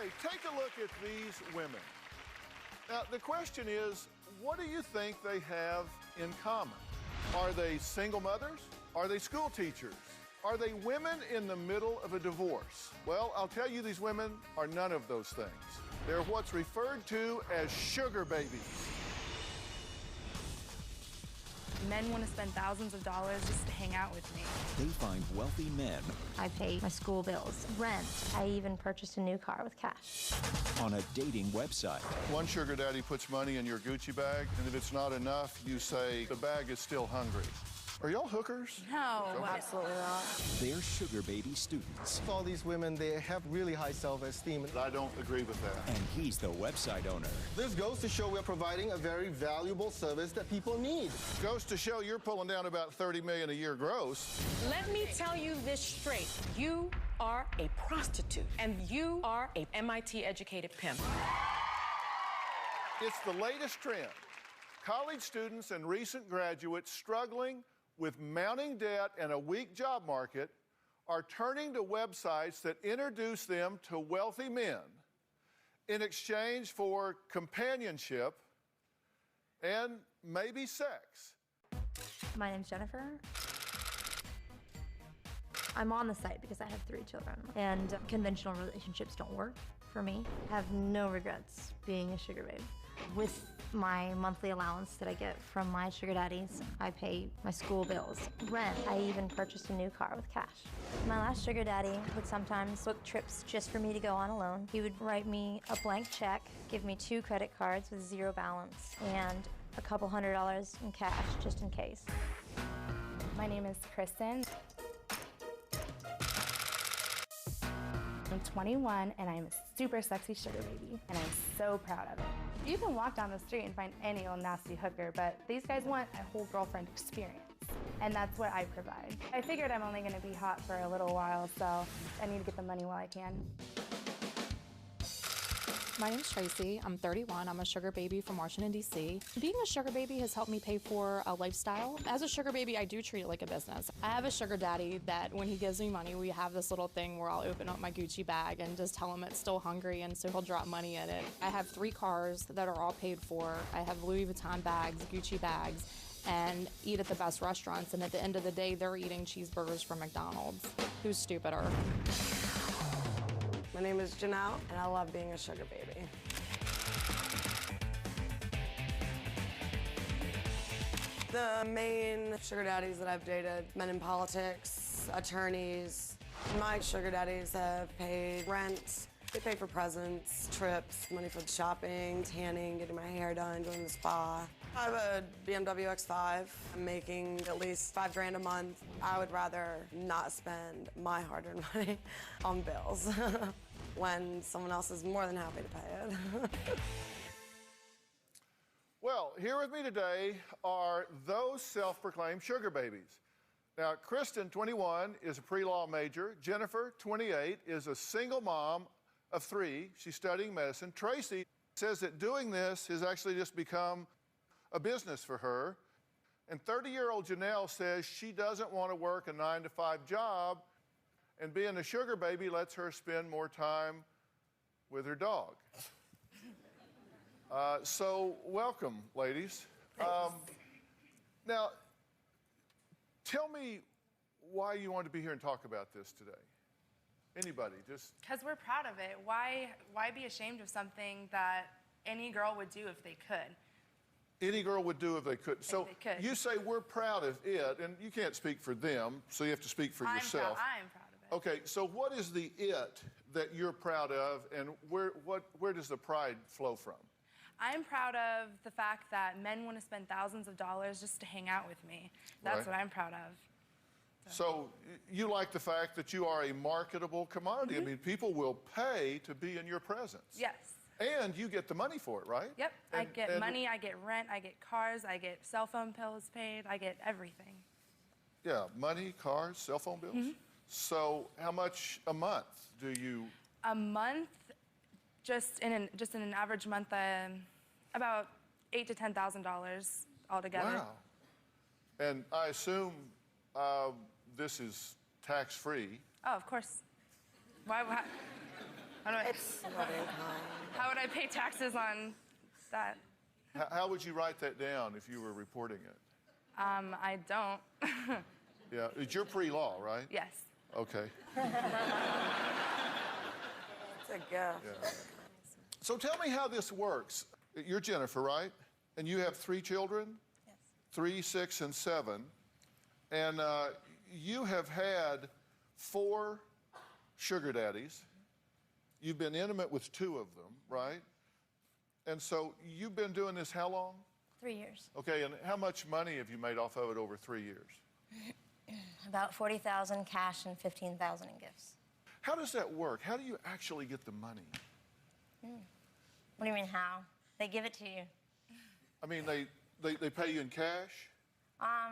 Okay, take a look at these women. Now, the question is, what do you think they have in common? Are they single mothers? Are they school teachers? Are they women in the middle of a divorce? Well, I'll tell you, these women are none of those things. They're what's referred to as sugar babies. Men want to spend thousands of dollars just to hang out with me. They find wealthy men. I pay my school bills, rent. I even purchased a new car with cash. On a dating website. One sugar daddy puts money in your Gucci bag, and if it's not enough, you say, the bag is still hungry. Are y'all hookers? No, absolutely not. They're sugar baby students. All these women, they have really high self-esteem. I don't agree with that. And he's the website owner. This goes to show we're providing a very valuable service that people need. Goes to show you're pulling down about $30 million a year gross. Let me tell you this straight. You are a prostitute, and you are a MIT-educated pimp. It's the latest trend. College students and recent graduates struggling with mounting debt and a weak job market are turning to websites that introduce them to wealthy men in exchange for companionship and maybe sex. My name's Jennifer. I'm on the site because I have 3 children, and conventional relationships don't work for me. I have no regrets being a sugar babe. With my monthly allowance that I get from my sugar daddies, I pay my school bills, rent. I even purchased a new car with cash. My last sugar daddy would sometimes book trips just for me to go on alone. He would write me a blank check, give me 2 credit cards with 0 balance, and a couple $100 in cash just in case. My name is Kristen. I'm 21 and I'm a super sexy sugar baby, and I'm so proud of it. You can walk down the street and find any old nasty hooker, but these guys want a whole girlfriend experience, and that's what I provide. I figured I'm only gonna be hot for a little while, so I need to get the money while I can. My name's Tracy. I'm 31. I'm a sugar baby from Washington, D.C. Being a sugar baby has helped me pay for a lifestyle. As a sugar baby, I do treat it like a business. I have a sugar daddy that when he gives me money, we have this little thing where I'll open up my Gucci bag and just tell him it's still hungry, and so he'll drop money in it. I have 3 cars that are all paid for. I have Louis Vuitton bags, Gucci bags, and eat at the best restaurants, and at the end of the day, they're eating cheeseburgers from McDonald's. Who's stupider? My name is Janelle, and I love being a sugar baby. The main sugar daddies that I've dated, men in politics, attorneys. My sugar daddies have paid rent. They pay for presents, trips, money for the shopping, tanning, getting my hair done, going to the spa. I have a BMW X5. I'm making at least $5 grand a month. I would rather not spend my hard-earned money on bills when someone else is more than happy to pay it. Well, here with me today are those self-proclaimed sugar babies. Now, Kristen, 21, is a pre-law major. Jennifer, 28, is a single mom of 3. She's studying medicine. Tracy says that doing this has actually just become a business for her. And 30-year-old Janelle says she doesn't want to work a 9-to-5 job, and being a sugar baby lets her spend more time with her dog. So welcome, ladies. Now, tell me why you wanted to be here and talk about this today. Anybody, just... Because we're proud of it. Why be ashamed of something that any girl would do if they could? Any girl would do if they could. So they could. You say we're proud of it, and you can't speak for them, so you have to speak for yourself. I'm proud of it. Okay, so what is the it that you're proud of, and where does the pride flow from? I'm proud of the fact that men want to spend thousands of dollars just to hang out with me. That's Right. what I'm proud of. So you like the fact that you are a marketable commodity. I mean, people will pay to be in your presence. Yes. And you get the money for it, right? Yep. I get money, I get rent, I get cars, I get cell phone bills paid, I get everything. Yeah, money, cars, cell phone bills. So how much a month do you? A month, just in an average month, about $8,000 to $10,000 altogether. Wow. And I assume this is tax-free. Oh, of course. Why? I How would I pay taxes on that? How would you write that down if you were reporting it? I don't. Yeah, it's your pre-law, right? Yes. Okay. It's a gift. Yeah. So tell me how this works. You're Jennifer, right? And you have 3 children? Yes. 3, 6, and 7. And you have had 4 sugar daddies. You've been intimate with 2 of them, right? And so you've been doing this how long? 3 years. Okay, and how much money have you made off of it over 3 years? About $40,000 cash and $15,000 in gifts. How does that work? How do you actually get the money? What do you mean how? They give it to you. I mean, they pay you in cash? I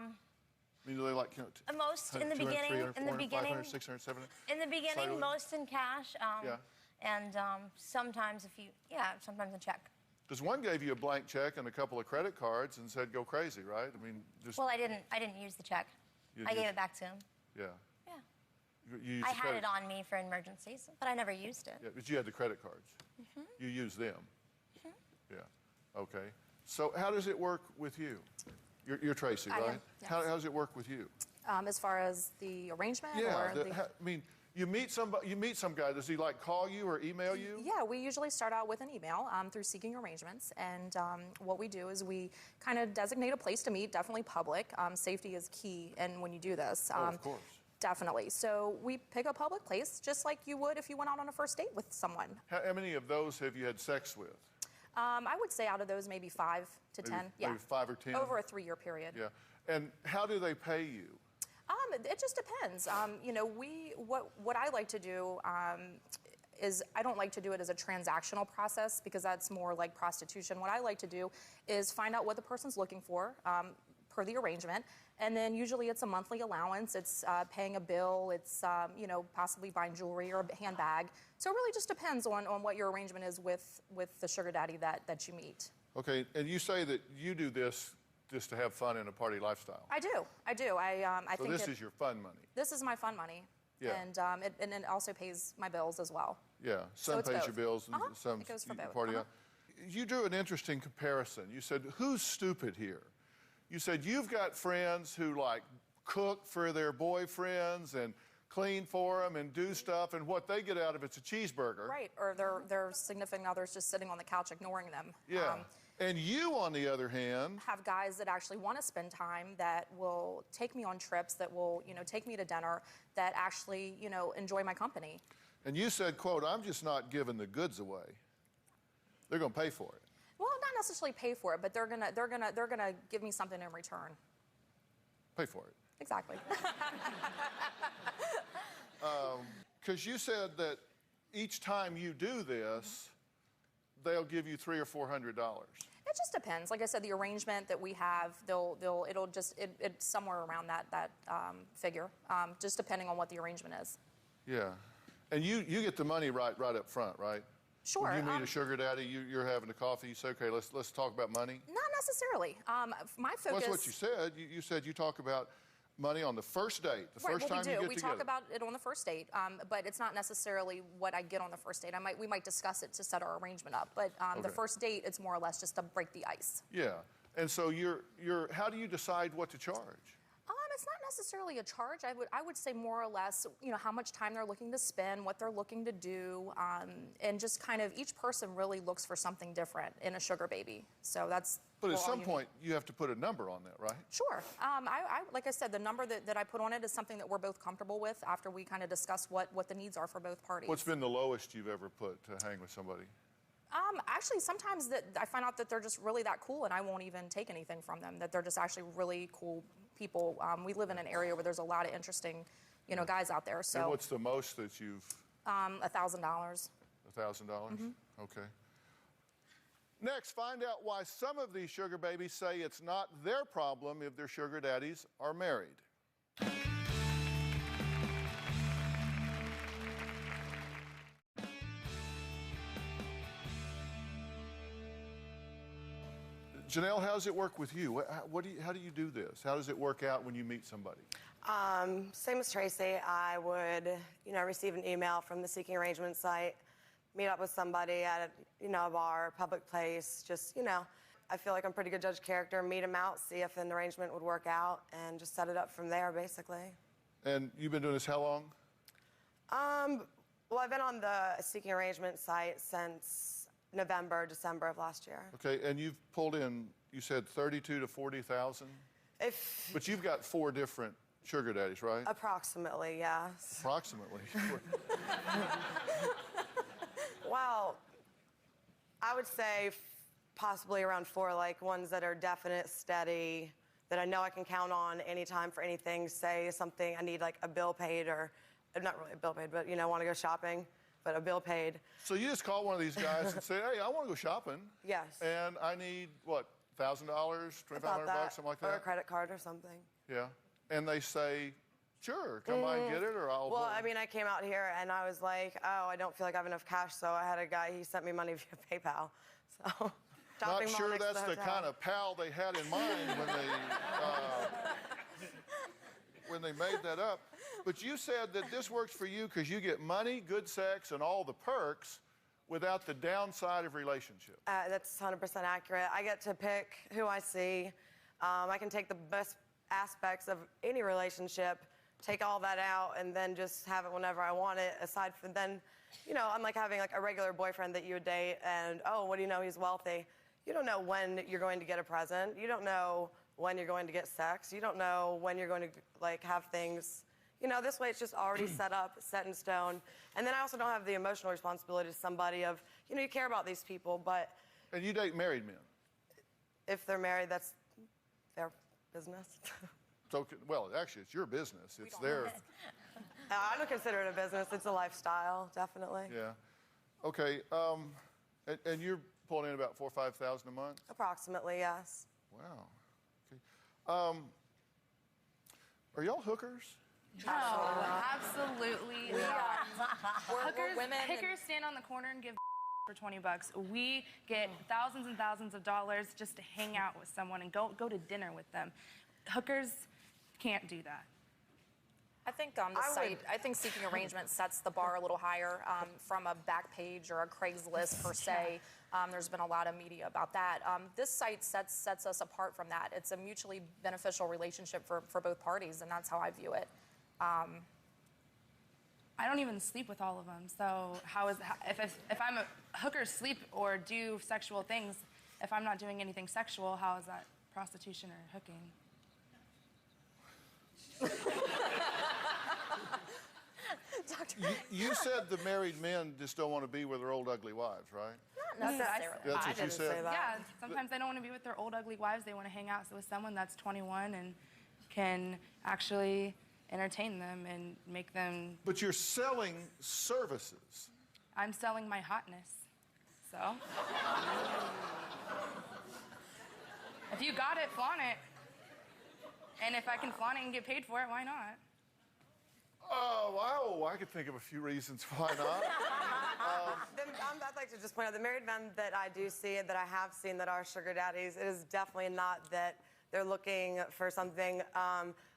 mean, do they like, you know, Most in the 200, beginning, 300, in the 400, beginning, 500, 600, 700? in the beginning, Slightly? most in cash. Yeah. And sometimes sometimes a check. Because one gave you a blank check and a couple of credit cards and said, go crazy, right? I mean, just... Well, I didn't use the check. I gave it back to him. Yeah. Yeah. You used I the had credit... it on me for emergencies, but I never used it. Yeah, but you had the credit cards. You used them. Yeah. Okay. So how does it work with you? You're Tracy, I am, right? yes. How does it work with you? As far as the arrangement? Yeah. Or I mean, you meet some guy. Does he like call you or email you? Yeah, we usually start out with an email through Seeking Arrangements, and what we do is we kind of designate a place to meet, definitely public. Safety is key, and when you do this, Of course. definitely. So we pick a public place, just like you would if you went out on a first date with someone. How many of those have you had sex with? I would say out of those, maybe 5 to 10. Yeah, Maybe 5 or 10? over a 3-year period. Yeah. And how do they pay you? It just depends. You know, what I like to do is I don't like to do it as a transactional process because that's more like prostitution. What I like to do is find out what the person's looking for per the arrangement, and then usually it's a monthly allowance. It's paying a bill. It's you know, possibly buying jewelry or a handbag. So it really just depends on what your arrangement is with the sugar daddy that you meet. Okay, and you say that you do this just to have fun in a party lifestyle. I do. I So think this is your fun money. This is my fun money. Yeah. And it also pays my bills as well. Yeah, some it's pays both. your bills and some It goes for you both. party out. You drew an interesting comparison. You said, who's stupid here? You said you've got friends who like cook for their boyfriends and clean for them and do stuff, and what they get out of it's a cheeseburger. Right, or their significant others just sitting on the couch ignoring them. Yeah. And you, on the other hand, Have guys that actually want to spend time, that will take me on trips, that will, you know, take me to dinner, that actually, you know, enjoy my company. and you said, quote, I'm just not giving the goods away. They're going to pay for it. Well, not necessarily pay for it, but they're gonna give me something in return. Pay for it. Exactly. Because you said that each time you do this, they'll give you $300 or $400. It just depends. Like I said, the arrangement that we have, it's somewhere around that figure, just depending on what the arrangement is. Yeah. And you get the money right up front, right? Sure. When you meet a sugar daddy, you're having a coffee, you say, okay, let's talk about money. Not necessarily. My focus. Well, that's what you said. You said you talk about money on the first date, the first time you get together. We talk about it on the first date, but it's not necessarily what I get on the first date. We might discuss it to set our arrangement up, but the Okay. first date, it's more or less just to break the ice. Yeah. And so how do you decide what to charge? It's not necessarily a charge. I would say more or less, you know, how much time they're looking to spend, what they're looking to do, and just kind of each person really looks for something different in a sugar baby. So that's. But at all some you point, you have to put a number on that, right? Sure. Like I said, the number that I put on it is something that we're both comfortable with after we kind of discuss what the needs are for both parties. What's been the lowest you've ever put to hang with somebody? Actually, sometimes that I find out that they're just really that cool, and I won't even take anything from them. That they're just actually really cool people. We live in an area where there's a lot of interesting, you know, guys out there. So. And what's the most that you've? $1,000. $1,000? Okay. Next, find out why some of these sugar babies say it's not their problem if their sugar daddies are married. Janelle, how does it work with you? How do you do this? How does it work out when you meet somebody? Same as Tracy. I would, you know, receive an email from the Seeking Arrangement site, meet up with somebody at a bar, public place, just, I feel like I'm a pretty good judge of character, meet them out, see if an arrangement would work out, and just set it up from there, basically. And you've been doing this how long? Well, I've been on the seeking arrangement site since November, December of last year. Okay, and you've pulled in, you said 32 to 40,000? But you've got 4 different sugar daddies, right? Approximately, yes. Approximately. Well, I would say possibly around 4, like ones that are definite, steady, that I know I can count on anytime for anything. Say something, I need like a bill paid, or not really a bill paid, but want to go shopping, but a bill paid. So you just call one of these guys and say, hey, I want to go shopping. Yes. And I need, what, $1,000, $2,500, something like that? Or a credit card or something. Yeah. And they say, sure, come by and get it, or I'll... Well, I mean, I came out here and I was like, oh, I don't feel like I have enough cash, so I had a guy, he sent me money via PayPal. So, not sure that's the kind of pal they had in mind when they made that up. But you said that this works for you because you get money, good sex, and all the perks without the downside of relationship. That's 100% accurate. I get to pick who I see. I can take the best aspects of any relationship, take all that out, and then just have it whenever I want it. Aside from then, I'm like having like a regular boyfriend that you would date, and oh, what do you know? He's wealthy. You don't know when you're going to get a present. You don't know when you're going to get sex. You don't know when you're going to like have things. This way it's just already set up, set in stone. And then I also don't have the emotional responsibility to somebody of, you care about these people, but... And you date married men? If they're married, that's their business. So, well, actually, it's your business. It's their... I don't consider it a business. It's a lifestyle, definitely. Yeah. Okay, and you're pulling in about $4,000 or $5,000 a month? Approximately, yes. Wow. Okay. Are y'all hookers? No, absolutely not. Hookers stand on the corner and give for $20. We get thousands and thousands of dollars just to hang out with someone and go to dinner with them. Hookers can't do that. I think on the site, I think seeking arrangement sets the bar a little higher from a back page or a Craigslist per se. There's been a lot of media about that. This site sets us apart from that. It's a mutually beneficial relationship for both parties, and that's how I view it. I don't even sleep with all of them, so if I'm a hooker, sleep or do sexual things, if I'm not doing anything sexual, how is that prostitution or hooking? You said the married men just don't want to be with their old ugly wives, right? Not necessarily. That's what you said? Yeah, sometimes they don't want to be with their old ugly wives. They want to hang out with someone that's 21 and can actually entertain them and make them... But you're selling services. I'm selling my hotness, so... If you got it, flaunt it. And if I can flaunt it and get paid for it, why not? Oh, wow, I could think of a few reasons why not. I'd like to just point out the married men that I do see and that I have seen that are sugar daddies, it is definitely not that they're looking for something.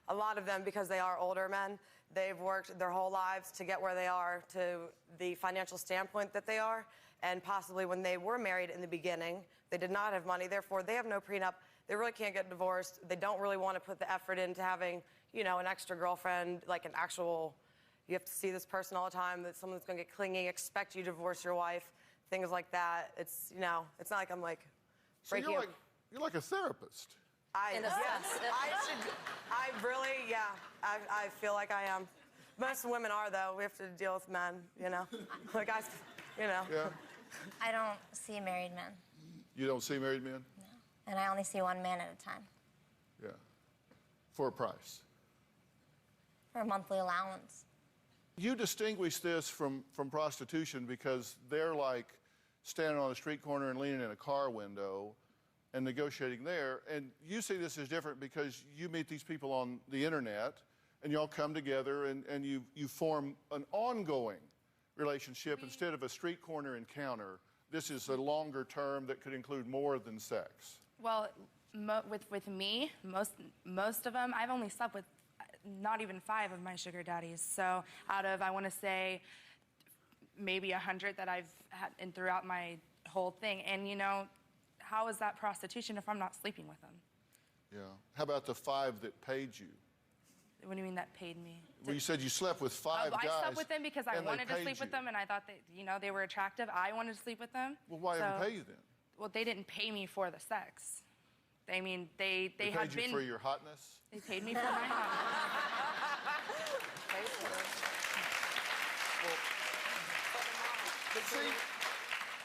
A lot of them, because they are older men, they've worked their whole lives to get where they are, to the financial standpoint that they are, and possibly when they were married in the beginning, they did not have money, therefore they have no prenup, they really can't get divorced, they don't really want to put the effort into having, an extra girlfriend, like an actual, you have to see this person all the time, that someone's going to get clingy, expect you to divorce your wife, things like that. It's, it's not like I'm like breaking So you're like a therapist. I feel like I am. Most women are, though. We have to deal with men, Like guys, Yeah. I don't see married men. You don't see married men? No. And I only see one man at a time. Yeah. For a price. For a monthly allowance. You distinguish this from prostitution because they're like standing on a street corner and leaning in a car window and negotiating there. And you see this as different because you meet these people on the internet and y'all come together and you form an ongoing relationship instead of a street corner encounter. This is a longer term that could include more than sex. Well, with me, most of them, I've only slept with not even 5 of my sugar daddies. So out of, I want to say, maybe 100 that I've had and throughout my whole thing. And you know, how is that prostitution if I'm not sleeping with them? Yeah. How about the 5 that paid you? What do you mean that paid me? Well, you said you slept with 5 guys. I slept with them because I wanted to sleep you. with them, and I thought that, you know, they were attractive. I wanted to sleep with them. Well, why didn't they pay you then? Well, they didn't pay me for the sex. I mean, they paid had you been... for your hotness? They paid me for my hotness.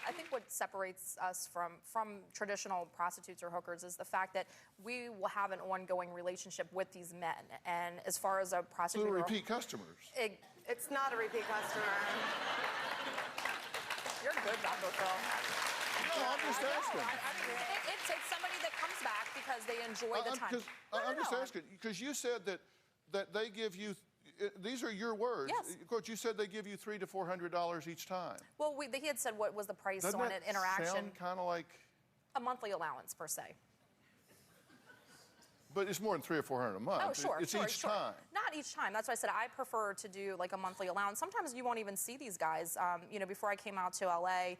I think what separates us from traditional prostitutes or hookers is the fact that we will have an ongoing relationship with these men. And as far as a prostitute... So repeat customers. It's not a repeat customer. You're good, Dr. Phil. No, I'm just asking. It takes somebody that comes back because they enjoy the time. I'm just asking, because you said that they give you... These are your words. Yes. Coach, you said they give you $300 to $400 each time. Well, he had said what was the price Doesn't on that an interaction. sound kind of like... A monthly allowance, per se. But it's more than $300 or $400 a month. Oh, sure, It's each time. Not each time. That's why I said I prefer to do like a monthly allowance. Sometimes you won't even see these guys. You know, before I came out to LA,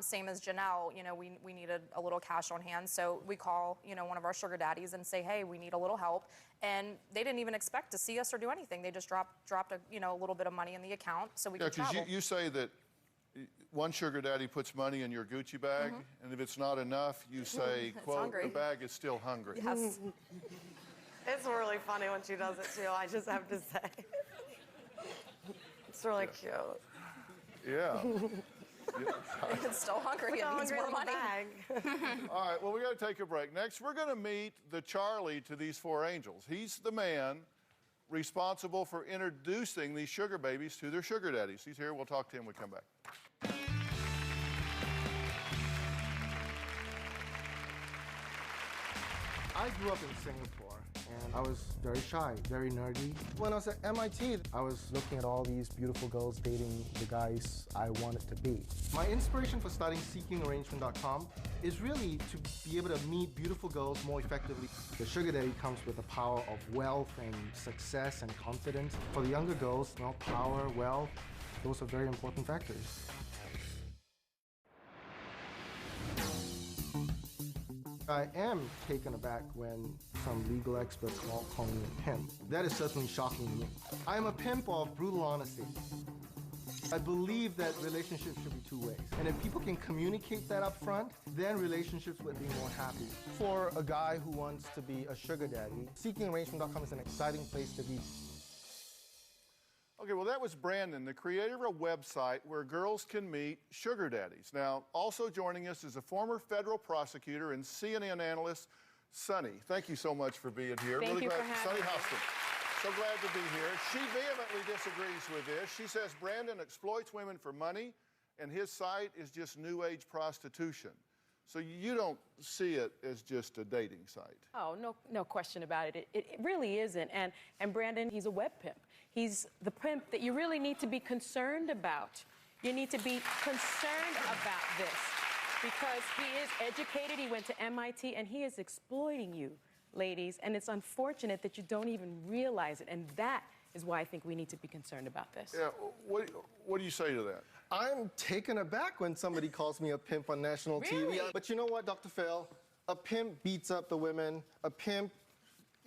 same as Janelle, you know, we needed a little cash on hand. So we call, you know, one of our sugar daddies and say, hey, we need a little help. And they didn't even expect to see us or do anything. They just dropped a, you know, a little bit of money in the account so we could travel. Yeah, because you say that one sugar daddy puts money in your Gucci bag, and if it's not enough, you say, quote, hungry. the bag is still hungry. Yes. It's really funny when she does it, too, I just have to say. It's really cute. Yeah. It's still hungry and needs more money. All right, well, we got to take a break. Next, we're going to meet the Charlie to these 4 angels. He's the man responsible for introducing these sugar babies to their sugar daddies. He's here. We'll talk to him when we come back. I grew up in Singapore, and I was very shy, very nerdy. When I was at MIT, I was looking at all these beautiful girls dating the guys I wanted to be. My inspiration for starting SeekingArrangement.com is really to be able to meet beautiful girls more effectively. The sugar daddy comes with the power of wealth and success and confidence. For the younger girls, you know, power, wealth, those are very important factors. I am taken aback when some legal experts call me a pimp. That is certainly shocking to me. I am a pimp of brutal honesty. I believe that relationships should be 2 ways. And if people can communicate that up front, then relationships would be more happy. For a guy who wants to be a sugar daddy, SeekingArrangement.com is an exciting place to be. Okay, well, that was Brandon, the creator of a website where girls can meet sugar daddies. Now, also joining us is a former federal prosecutor and CNN analyst, Sunny. Thank you so much for being here. Thank really you glad. for having Sunny me. Houston. So glad to be here. She vehemently disagrees with this. She says Brandon exploits women for money, and his site is just new age prostitution. So you don't see it as just a dating site. Oh, no question about it. It really isn't. And Brandon, he's a web pimp. He's the pimp that you really need to be concerned about. You need to be concerned about this because he is educated. He went to MIT, and he is exploiting you, ladies. And it's unfortunate that you don't even realize it. And that is why I think we need to be concerned about this. Yeah, what do you say to that? I'm taken aback when somebody calls me a pimp on national Really? TV. But you know what, Dr. Phil? A pimp beats up the women. A pimp,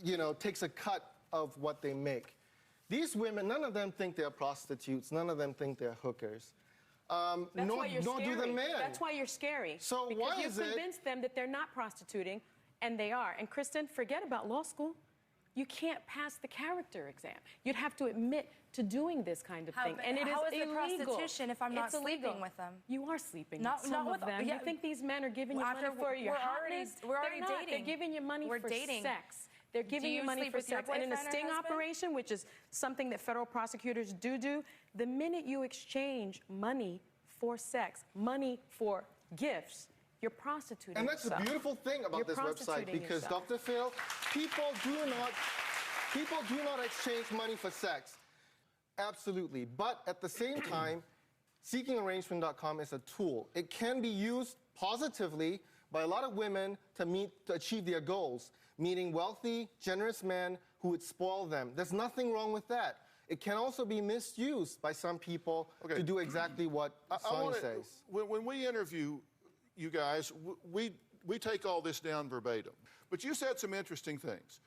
you know, takes a cut of what they make. These women, none of them think they're prostitutes. None of them think they're hookers. That's why you're nor scary. do the men. That's why you're scary. So because why you is it... convinced them that they're not prostituting, and they are. And Kristen, forget about law school. You can't pass the character exam. You'd have to admit to doing this kind of thing, and it is how is it illegal. prostitution if I'm not It's illegal. sleeping with them? You are sleeping Not with some with of them. yeah. You think these men are giving you money for your hotness? We're already They're not. dating. They're giving you money We're for dating. sex. They're giving Do you you money sleep for with your sex. And in a boyfriend or sting husband? operation, which is something that federal prosecutors do, the minute you exchange money for sex, money for gifts, you're prostituting And that's yourself. the beautiful thing about You're this website, prostituting because, yourself. Dr. Phil, people do not exchange money for sex. Absolutely. But at the same time, SeekingArrangement.com is a tool. It can be used positively by a lot of women to achieve their goals, meeting wealthy, generous men who would spoil them. There's nothing wrong with that. It can also be misused by some people to do exactly what Sonny says. When we interview you guys, we take all this down verbatim. But you said some interesting things.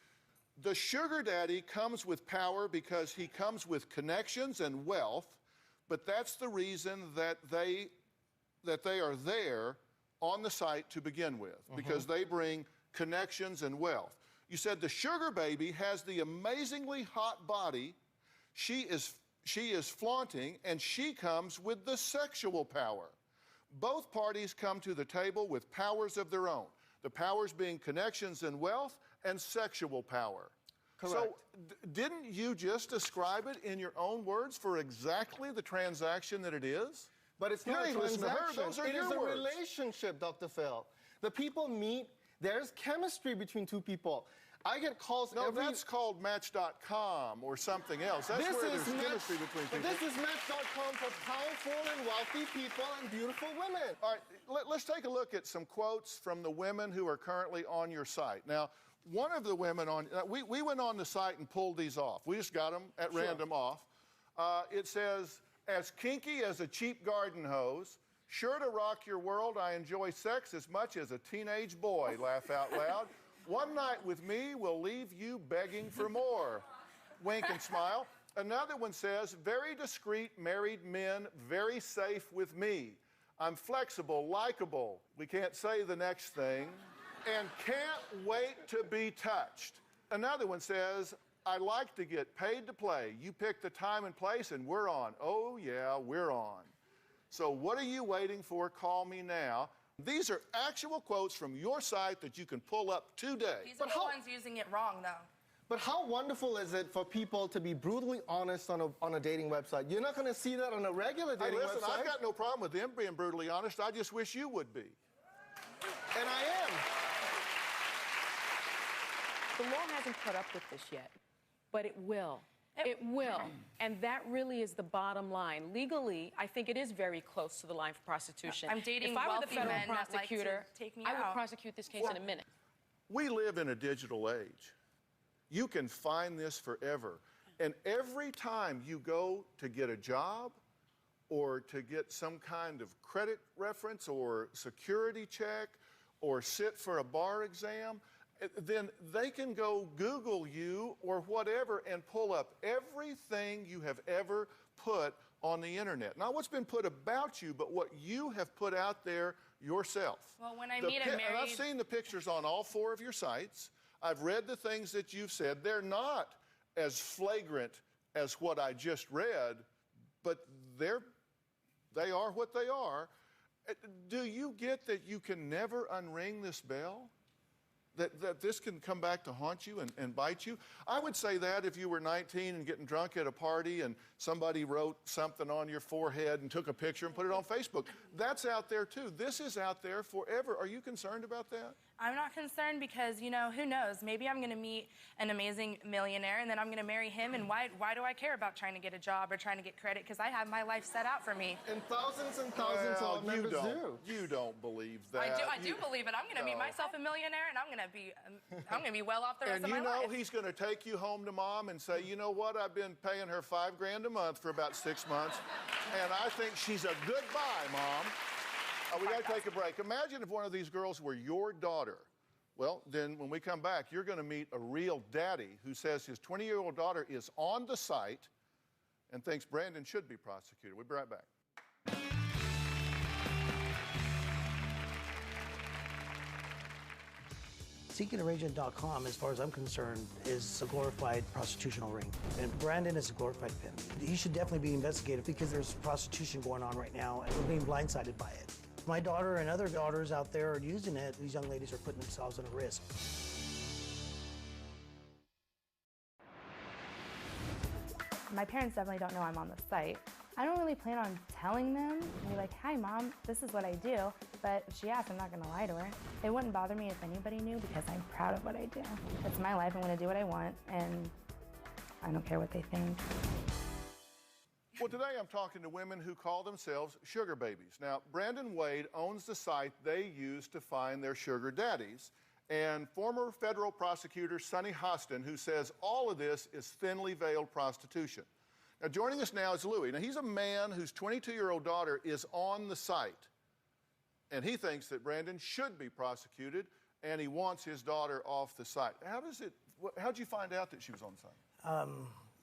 The sugar daddy comes with power because he comes with connections and wealth, but that's the reason that they are there on the site to begin with, because they bring connections and wealth. You said the sugar baby has the amazingly hot body. She is flaunting, and she comes with the sexual power. Both parties come to the table with powers of their own. The powers being connections and wealth and sexual power. Correct. So didn't you just describe it in your own words for exactly the transaction that it is? But it's not a transaction. Those are it your is a words. relationship, Dr. Phil. The people meet. There's chemistry between two people. I get calls No, that's called Match.com or something else. That's where there's chemistry between people. But this is Match.com for powerful and wealthy people and beautiful women. All right, let's take a look at some quotes from the women who are currently on your site. Now, one of the women on, we went on the site and pulled these off. We just got them at random off. It says, as kinky as a cheap garden hose, sure to rock your world, I enjoy sex as much as a teenage boy, laugh out loud. One night with me will leave you begging for more. Wink and smile. Another one says, very discreet married men, very safe with me. I'm flexible, likable. We can't say the next thing. And can't wait to be touched. Another one says, I like to get paid to play. You pick the time and place and we're on. Oh yeah, we're on. So what are you waiting for? Call me now. These are actual quotes from your site that you can pull up today. These are the ones using it wrong, though. But how wonderful is it for people to be brutally honest on a dating website? You're not going to see that on a regular dating listen, website. I've got no problem with them being brutally honest. I just wish you would be. And I am. The law hasn't caught up with this yet, but it will. It will. And that really is the bottom line. Legally, I think it is very close to the line for prostitution. I'm dating if I were the wealthy federal men that like to prosecutor, take me I would out. prosecute this case in a minute. We live in a digital age. You can find this forever. And every time you go to get a job or to get some kind of credit reference or security check or sit for a bar exam, then they can go Google you or whatever and pull up everything you have ever put on the internet. Not what's been put about you, but what you have put out there yourself. Well, when I meet a married... And I've seen the pictures on all 4 of your sites. I've read the things that you've said. They're not as flagrant as what I just read, but they are what they are. Do you get that you can never unring this bell? That this can come back to haunt you and bite you? I would say that if you were 19 and getting drunk at a party and somebody wrote something on your forehead and took a picture and put it on Facebook. That's out there too. This is out there forever. Are you concerned about that? I'm not concerned because, you know, who knows? Maybe I'm going to meet an amazing millionaire and then I'm going to marry him. And why do I care about trying to get a job or trying to get credit? Because I have my life set out for me. And thousands of members do. You don't believe that. I do believe it. I'm going to meet myself a millionaire and I'm going to be well off the rest of my life. And you know he's going to take you home to mom and say, you know what? I've been paying her $5,000 a month for about 6 months, and I think she's a good buy, Mom. We got to take a break. Imagine if one of these girls were your daughter. Well, then when we come back, you're going to meet a real daddy who says his 20-year-old daughter is on the site and thinks Brandon should be prosecuted. We'll be right back. SeekingArrangement.com, as far as I'm concerned, is a glorified prostitutional ring. And Brandon is a glorified pimp. He should definitely be investigated because there's prostitution going on right now and we're being blindsided by it. My daughter and other daughters out there are using it. These young ladies are putting themselves at a risk. My parents definitely don't know I'm on the site. I don't really plan on telling them. I'd be like, hi, Mom, this is what I do. But if she asks, I'm not going to lie to her. It wouldn't bother me if anybody knew because I'm proud of what I do. It's my life. I'm going to do what I want, and I don't care what they think. Well, today I'm talking to women who call themselves sugar babies. Now, Brandon Wade owns the site they use to find their sugar daddies, and former federal prosecutor Sonny Hostin, who says all of this is thinly veiled prostitution. Now, joining us now is Louis. Now, he's a man whose 22-year-old daughter is on the site, and he thinks that Brandon should be prosecuted, and he wants his daughter off the site. How'd you find out that she was on the site?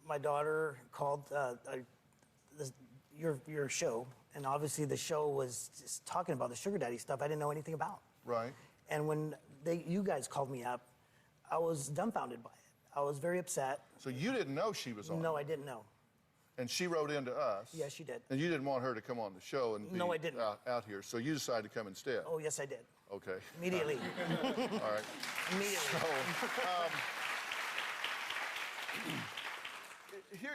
My daughter called your show, and obviously the show was just talking about the sugar daddy stuff I didn't know anything about. Right. And when you guys called me up, I was dumbfounded by it. I was very upset. So you didn't know she was on? No, I didn't know. And she wrote into us? Yes, she did. And you didn't want her to come on the show and be No, I didn't. Out here, so you decided to come instead? Oh, yes, I did. Okay. Immediately. All right. Immediately. So,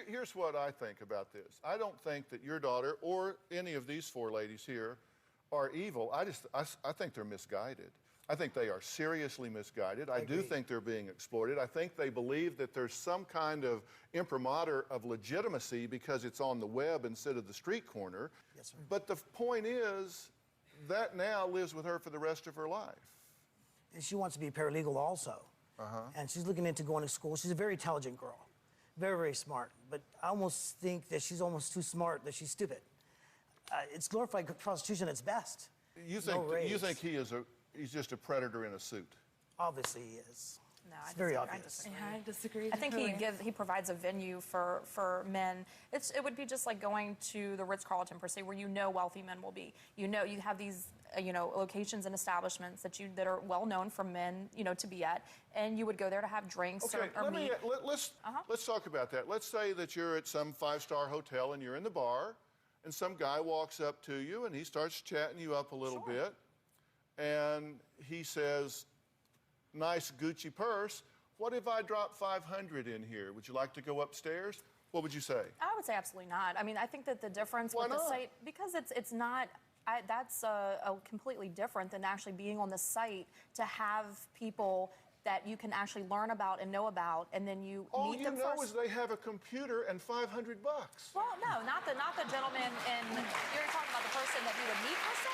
here's what I think about this. I don't think that your daughter or any of these four ladies here are evil. I think they're misguided. I think they are seriously misguided. I do think they're being exploited. I think they believe that there's some kind of imprimatur of legitimacy because it's on the web instead of the street corner. Yes, sir. But the point is, that now lives with her for the rest of her life. And she wants to be a paralegal also. And she's looking into going to school. She's a very intelligent girl. Very, very smart. But I almost think that she's almost too smart, that she's stupid. It's glorified prostitution at its best. You think he's just a predator in a suit? Obviously he is. No, it's very obvious. I disagree. I think he provides a venue for men. It would be just like going to the Ritz-Carlton per se, where you know wealthy men will be. You have these locations and establishments that are well known for men to be at, and you would go there to have drinks or meet. Let's talk about that. Let's say that you're at some 5-star hotel and you're in the bar, and some guy walks up to you and he starts chatting you up a little bit, and he says, "Nice Gucci purse. What if I drop 500 in here? Would you like to go upstairs?" What would you say? I would say absolutely not. I mean, I think that the difference Why with the not? site, because it's not, that's completely different than actually being on the site to have people that you can actually learn about and know about, and then you meet them first. All you know is they have a computer and $500. Well, no, not the gentleman, and you're talking about the person that you would meet per se?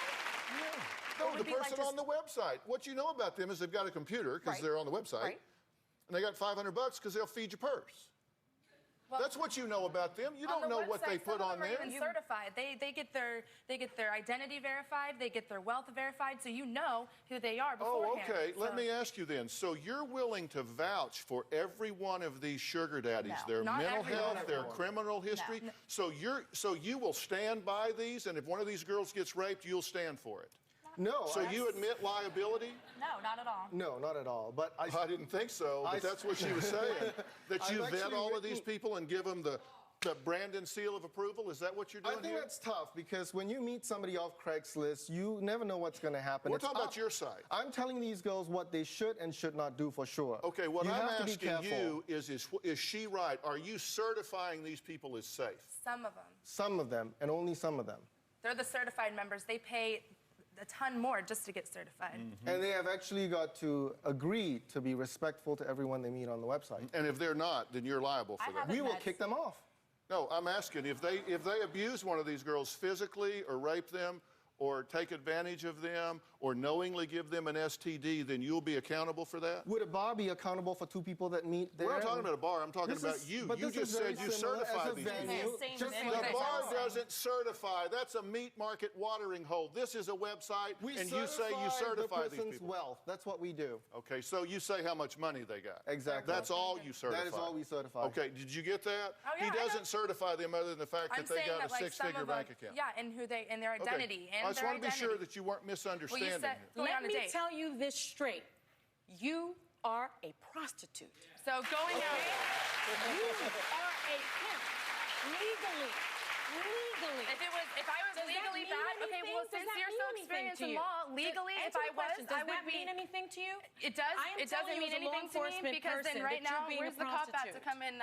Yeah. No, the person on the website. What you know about them is they've got a computer because they're on the website, and they got $500 because they'll feed your purse. Well, that's what you know about them. You don't know what they put on there. Some of them are even certified. They get their identity verified. They get their wealth verified, so you know who they are beforehand. Oh, okay. Let me ask you then. So you're willing to vouch for every one of these sugar daddies, their mental health, their criminal history? No. So you will stand by these, and if one of these girls gets raped, you'll stand for it? No. So you admit liability? No, not at all. No, not at all. But I didn't think so, but that's what she was saying. That you vet all of these people and give them the Brandon seal of approval? Is that what you're doing I think here? that's tough because when you meet somebody off Craigslist, you never know what's going to happen. We're talking about your side. I'm telling these girls what they should and should not do for sure. Okay, what I'm asking you is she right? Are you certifying these people as safe? Some of them. Some of them, and only some of them. They're the certified members. They pay a ton more just to get certified. And they have actually got to agree to be respectful to everyone they meet on the website. And if they're not, then you're liable for that. We will kick them off. No, I'm asking if they abuse one of these girls physically or rape them or take advantage of them or knowingly give them an STD, then you'll be accountable for that? Would a bar be accountable for two people that meet there? We're not talking about a bar. I'm talking about you. You just said you certify these people. The bar doesn't certify. That's a meat market watering hole. This is a website, and you say you certify these people. Wealth. That's what we do. Okay, so you say how much money they got. Exactly. That's all you certify. That is all we certify. Okay, did you get that? Oh, yeah, he doesn't certify them other than the fact that they got a six-figure bank account. Yeah, and and their identity. I just want to be sure that you weren't misunderstanding here. Let me tell you this straight. You are a prostitute. So going out. You are a pimp. Legally. If I was legally bad, okay, well, since you're so experienced in law, legally, if I was, I would mean anything to you? It does. It doesn't mean anything to me because then right now, where's the cop at to come and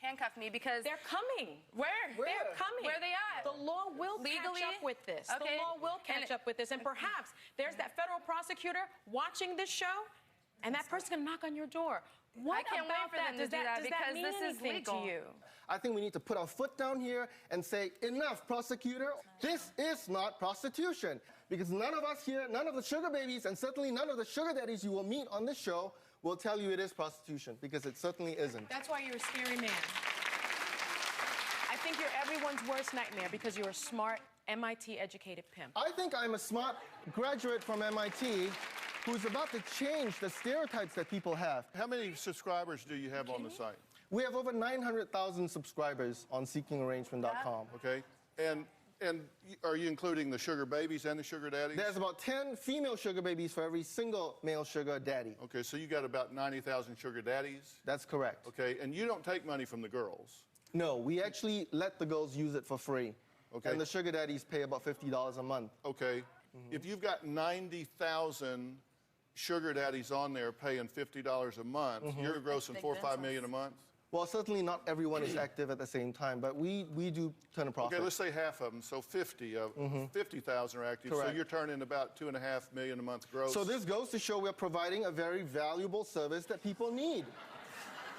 handcuff me? Because they're coming. Where? They're coming. Where are they at? The law will catch up with this. Okay. The law will catch up with this, and perhaps there's that federal prosecutor watching this show, and that person's gonna knock on your door. What I can't about wait for them to do that because mean this is legal to you? I think we need to put our foot down here and say, enough, prosecutor. This is not prostitution. Because none of us here, none of the sugar babies, and certainly none of the sugar daddies you will meet on this show will tell you it is prostitution, because it certainly isn't. That's why you're a scary man. I think everyone's worst nightmare because you're a smart, MIT-educated pimp. I think I'm a smart graduate from MIT who's about to change the stereotypes that people have. How many subscribers do you have on the site? We have over 900,000 subscribers on seekingarrangement.com. Okay. And are you including the sugar babies and the sugar daddies? There's about 10 female sugar babies for every single male sugar daddy. Okay, so you got about 90,000 sugar daddies? That's correct. Okay, and you don't take money from the girls? No, we actually let the girls use it for free. Okay. And the sugar daddies pay about $50 a month. Okay. If you've got 90,000 sugar daddies on there paying $50 a month, you're grossing $4 or $5 million a month? Well, certainly not everyone is active at the same time, but we do turn a profit. Okay, let's say half of them, so 50,000 are active. Correct. So you're turning about $2.5 million a month gross. So this goes to show we're providing a very valuable service that people need.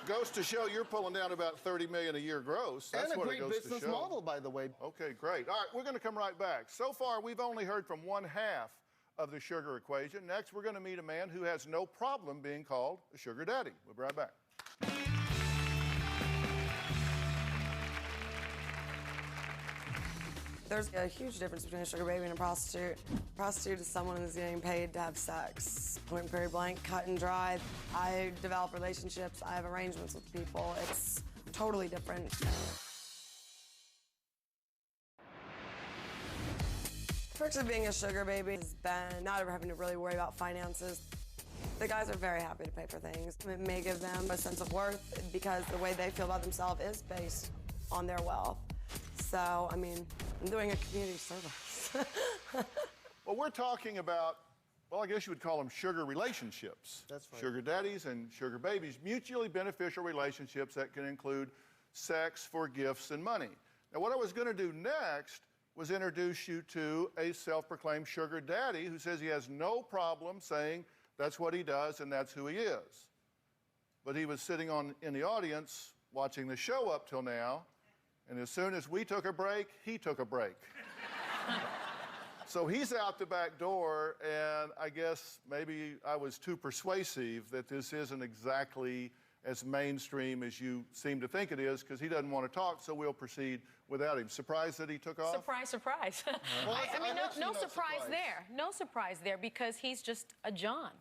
Goes to show you're pulling down about $30 million a year gross. That's and what a it great goes to business show. model, by the way. Okay, great. All right, we're going to come right back. So far, we've only heard from one half of the sugar equation. Next, we're going to meet a man who has no problem being called a sugar daddy. We'll be right back. There's a huge difference between a sugar baby and a prostitute. A prostitute is someone who's getting paid to have sex. Point, period, blank, cut and dry. I develop relationships. I have arrangements with people. It's totally different. The perks of being a sugar baby has been not ever having to really worry about finances. The guys are very happy to pay for things. It may give them a sense of worth because the way they feel about themselves is based on their wealth. So, I mean, I'm doing a community service. Well, we're talking about, well, I guess you would call them sugar relationships. That's right. Sugar daddies and sugar babies, mutually beneficial relationships that can include sex for gifts and money. Now, what I was going to do next was introduce you to a self-proclaimed sugar daddy who says he has no problem saying that's what he does and that's who he is. But he was sitting in the audience watching the show up till now, and as soon as we took a break, he took a break. So he's out the back door, and I guess maybe I was too persuasive that this isn't exactly as mainstream as you seem to think it is, because he doesn't want to talk, so we'll proceed without him. Surprised that he took off? Surprise, surprise. Well, I mean, no surprise surprised. there. No surprise there because he's just a John.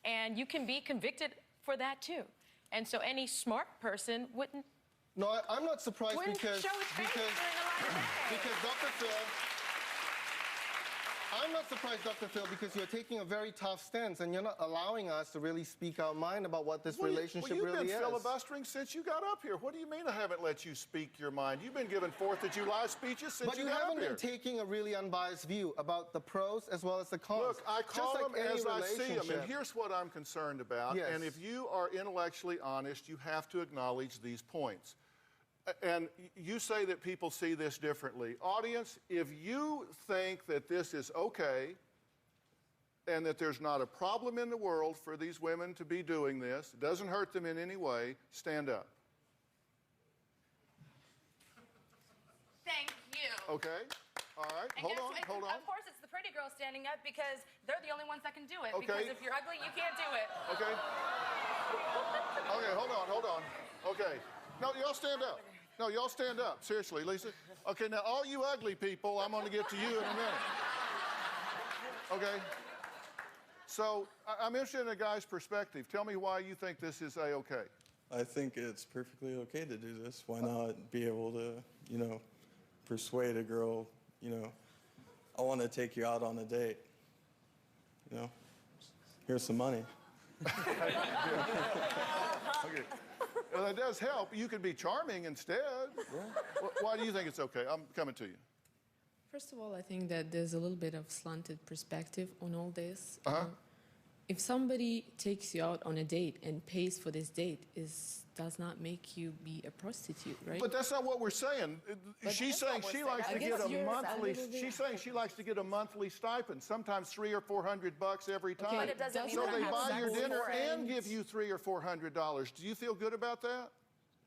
And you can be convicted for that, too. And so any smart person wouldn't... No, I'm not surprised Wouldn't because show his face during the light of day. because Dr. Phil. I'm not surprised, Dr. Phil, because you're taking a very tough stance and you're not allowing us to really speak our mind about what this relationship really is. You've been filibustering since you got up here. What do you mean I haven't let you speak your mind? You've been giving 4th of July speeches since you got up here. But you haven't been taking a really unbiased view about the pros as well as the cons. Look, I call Just them like any as I see them, and relationship. here's what I'm concerned about. Yes. And if you are intellectually honest, you have to acknowledge these points. And you say that people see this differently. Audience, if you think that this is okay and that there's not a problem in the world for these women to be doing this, it doesn't hurt them in any way, stand up. Thank you. Okay? All right. And Hold guess on, what? hold on. Of course, it's the pretty girls standing up because they're the only ones that can do it. Okay. Because if you're ugly, you can't do it. Okay. Okay, hold on. Okay. No, y'all stand up. No, y'all stand up. Seriously, Lisa. Okay, now all you ugly people, I'm going to get to you in a minute. Okay? So I'm interested in a guy's perspective. Tell me why you think this is A-okay. I think it's perfectly okay to do this. Why not be able to, persuade a girl, I want to take you out on a date. Here's some money. Okay. Well, that does help. You could be charming instead. Yeah. Why do you think it's okay? I'm coming to you. First of all, I think that there's a little bit of slanted perspective on all this. Uh-huh. If somebody takes you out on a date and pays for this date, does not make you be a prostitute, right? But that's not what we're saying. She's saying she likes to get a monthly. She's saying she likes to get a monthly stipend, sometimes $300 or $400 every time. Okay, But it doesn't mean so that they have buy sex your dinner for and friends. give you $300 or $400. Do you feel good about that?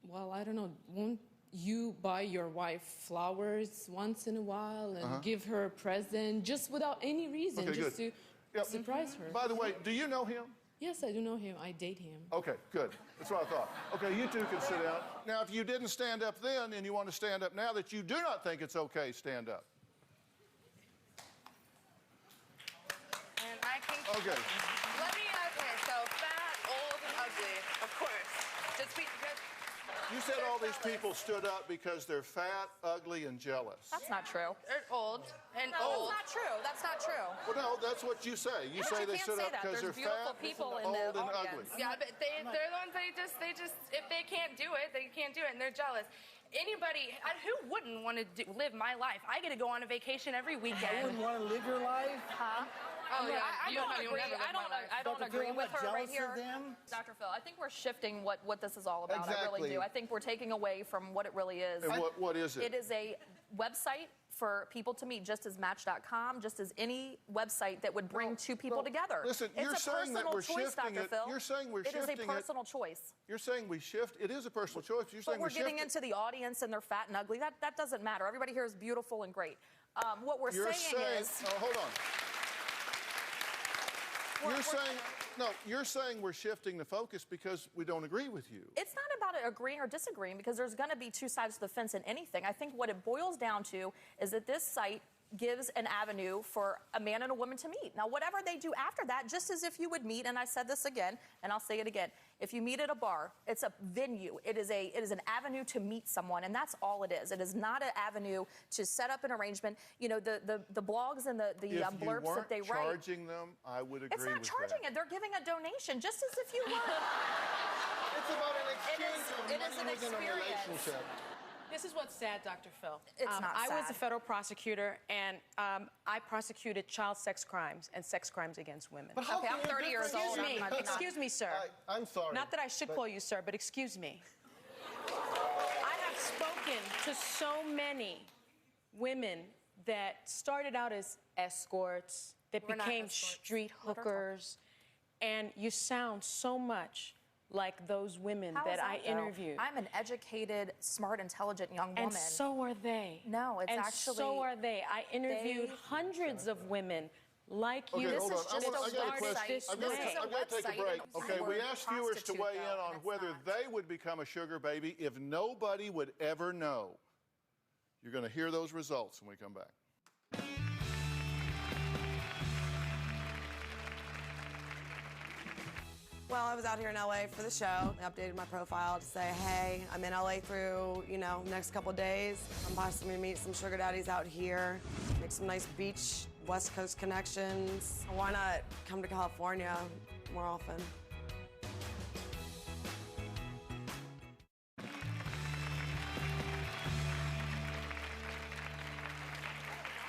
Well, I don't know. Won't you buy your wife flowers once in a while and give her a present just without any reason, Okay, just good. to surprise her? By the way, do you know him? Yes, I do know him. I date him. Okay, good. That's what I thought. Okay, you two can sit down. Now, if you didn't stand up then and you want to stand up now that you do not think it's okay, stand up. And I think... Okay. Okay, so fat, old, and ugly, of course. Just You said all these people stood up because they're fat, ugly, and jealous. That's not true. They're old and No, old. that's not true. That's not true. Well, no, that's what you say. You say they stood up because they're fat, old, and ugly. Yeah, but they're the ones they just, if they can't do it, they can't do it, and they're jealous. Anybody, who wouldn't want to live my life? I get to go on a vacation every weekend. You wouldn't want to live your life? Huh? Oh, yeah. I don't agree. I don't agree with her right here. Them? Dr. Phil, I think we're shifting what this is all about. I Exactly. really do. I think we're taking away from what it really is. And what is it? It is a website for people to meet, just as Match.com, just as any website that would bring two people together. Listen, it's you're a saying that personal we're choice, shifting Dr. it. Phil. You're saying we're It shifting is a personal choice. You're saying we shift. It is a personal choice. You're saying But we're getting shifting. into the audience and they're fat and ugly. That doesn't matter. Everybody here is beautiful and great. What we're You're saying is... Oh, hold on. You're saying we're shifting the focus because we don't agree with you. It's not about agreeing or disagreeing because there's going to be two sides to the fence in anything. I think what it boils down to is that this site gives an avenue for a man and a woman to meet. Now, whatever they do after that, just as if you would meet, and I said this again, and I'll say it again, if you meet at a bar, it's a venue. It is an avenue to meet someone, and that's all it is. It is not an avenue to set up an arrangement. You know, the blogs and the blurbs that they write. If you weren't charging them, I would agree with that. It's not charging it. They're giving a donation, just as if you were. It's about an exchange of It is an money within a experience. relationship. This is what's sad, Dr. Phil. It's not I was sad. a federal prosecutor, and I prosecuted child sex crimes and sex crimes against women. But how Okay, can I'm you 30 years differentiate- old. I'm not- Excuse me, sir. I'm sorry. Not that I should call you sir, but excuse me. I have spoken to so many women that started out as escorts, that We're not became escorts. street hookers, and you sound so much like those women How is that I though? interviewed. I'm an educated, smart, intelligent young woman. And so are they. No, it's and actually... so are they. I interviewed hundreds of women like you. Okay, hold on. just I got a website. question. This I've got is a to take a website. break. It's Okay, the we word asked viewers to prostitute, weigh in though, on and it's whether not. they would become a sugar baby if nobody would ever know. You're going to hear those results when we come back. Well, I was out here in LA for the show. I updated my profile to say, hey, I'm in LA through, next couple days. I'm possibly meet some sugar daddies out here, make some nice beach, West Coast connections. Why not come to California more often?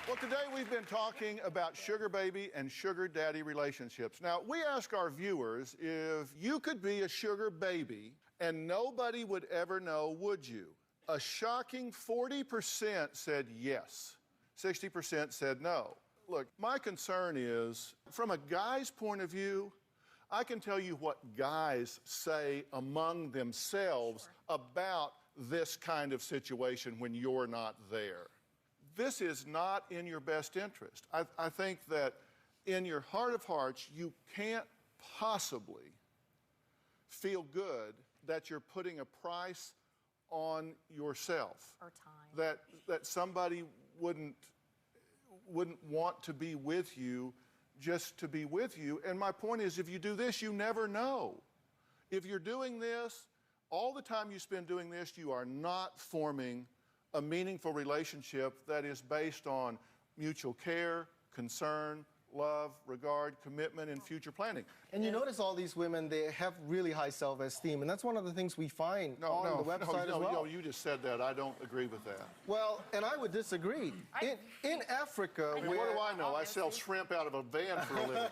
Well, today we've been talking about sugar baby and sugar daddy relationships. Now, we ask our viewers if you could be a sugar baby and nobody would ever know, would you? A shocking 40% said yes. 60% said no. Look, my concern is, from a guy's point of view, I can tell you what guys say among themselves about this kind of situation when you're not there. This is not in your best interest. I think that in your heart of hearts, you can't possibly feel good that you're putting a price on yourself. Or time. That somebody wouldn't want to be with you just to be with you. And my point is, if you do this, you never know. If you're doing this, all the time you spend doing this, you are not forming a meaningful relationship that is based on mutual care, concern, love, regard, commitment, and future planning. And you notice all these women, they have really high self-esteem, and that's one of the things we find on the website as well. No, you just said that. I don't agree with that. Well, and I would disagree. In Africa, What do I know? I sell shrimp out of a van for a living.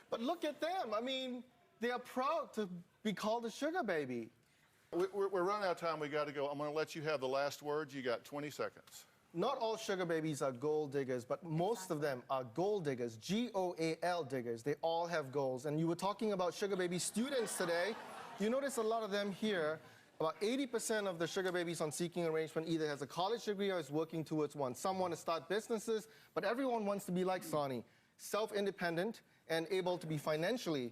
But look at them. I mean, they are proud to be called a sugar baby. We're running out of time. We got to go. I'm going to let you have the last word. You got 20 seconds. Not all sugar babies are gold diggers, but most of them are gold diggers, G-O-A-L diggers. They all have goals. And you were talking about sugar baby students today. You notice a lot of them here. About 80% of the sugar babies on Seeking Arrangement either has a college degree or is working towards one. Some want to start businesses, but everyone wants to be like Sonny. self-independent and able to be financially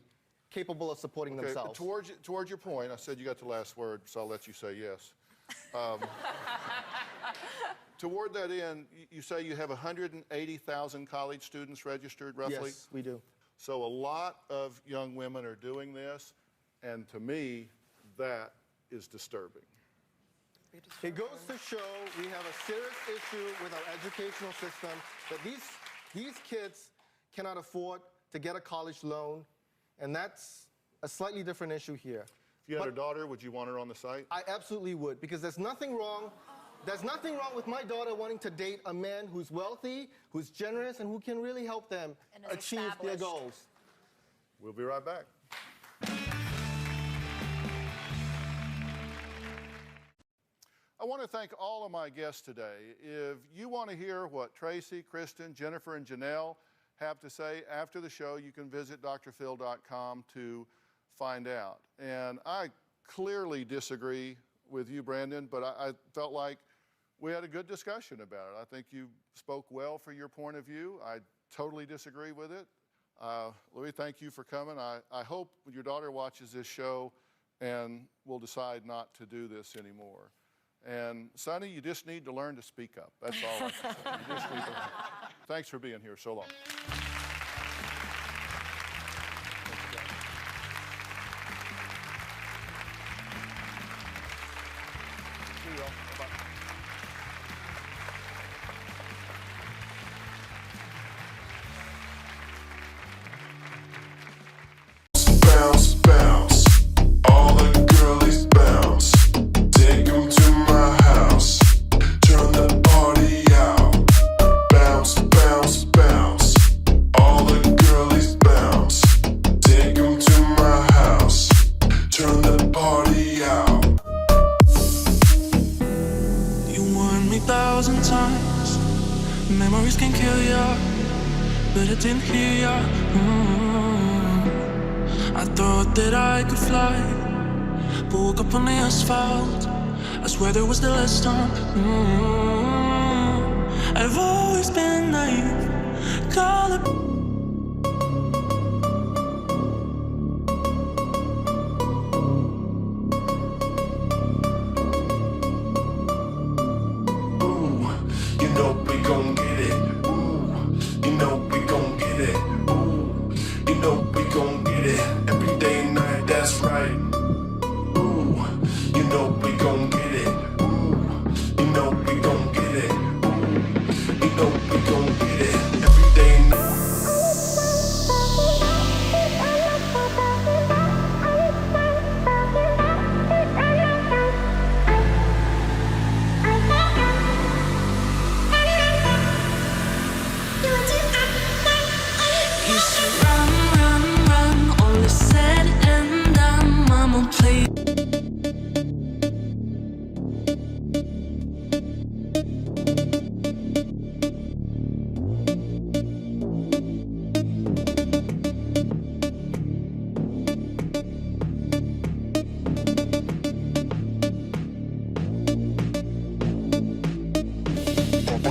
capable of supporting themselves. Towards your point, I said you got the last word, so I'll let you say yes. Toward that end, you say you have 180,000 college students registered, roughly? Yes, we do. So a lot of young women are doing this, and to me, that is disturbing. It goes to show we have a serious issue with our educational system, that these kids cannot afford to get a college loan, and that's a slightly different issue here. If you had a daughter, would you want her on the site? I absolutely would, because there's nothing wrong with my daughter wanting to date a man who's wealthy, who's generous, and who can really help them achieve their goals. We'll be right back. I want to thank all of my guests today. If you want to hear what Tracy, Kristen, Jennifer, and Janelle have to say after the show, you can visit drphil.com to find out. And I clearly disagree with you, Brandon, but I felt like we had a good discussion about it. I think you spoke well for your point of view. I totally disagree with it. Louis, thank you for coming. I hope your daughter watches this show and will decide not to do this anymore. And Sonny, you just need to learn to speak up. That's all I can say. You just need to learn. Thanks for being here so long. See you all. Bye-bye. Bounce, bounce, all the girlies bounce. Take 'em to my house, turn the party out. Bounce, bounce, bounce, all the girlies bounce. Take 'em to my house, turn the party out. You warned me 1,000 times, memories can kill ya, but I didn't hear ya. I thought that I could fly, but woke up on the asphalt. I swear there was the last time. I've always been naive, call it. Ooh, you know we gon' get it. Ooh, you know we gon' get it. Ooh, you know we gon' get it. Every day and night, that's right. Ooh, you know we gon' get it. Ooh, you know we gon' get it. Ooh, you know we gon'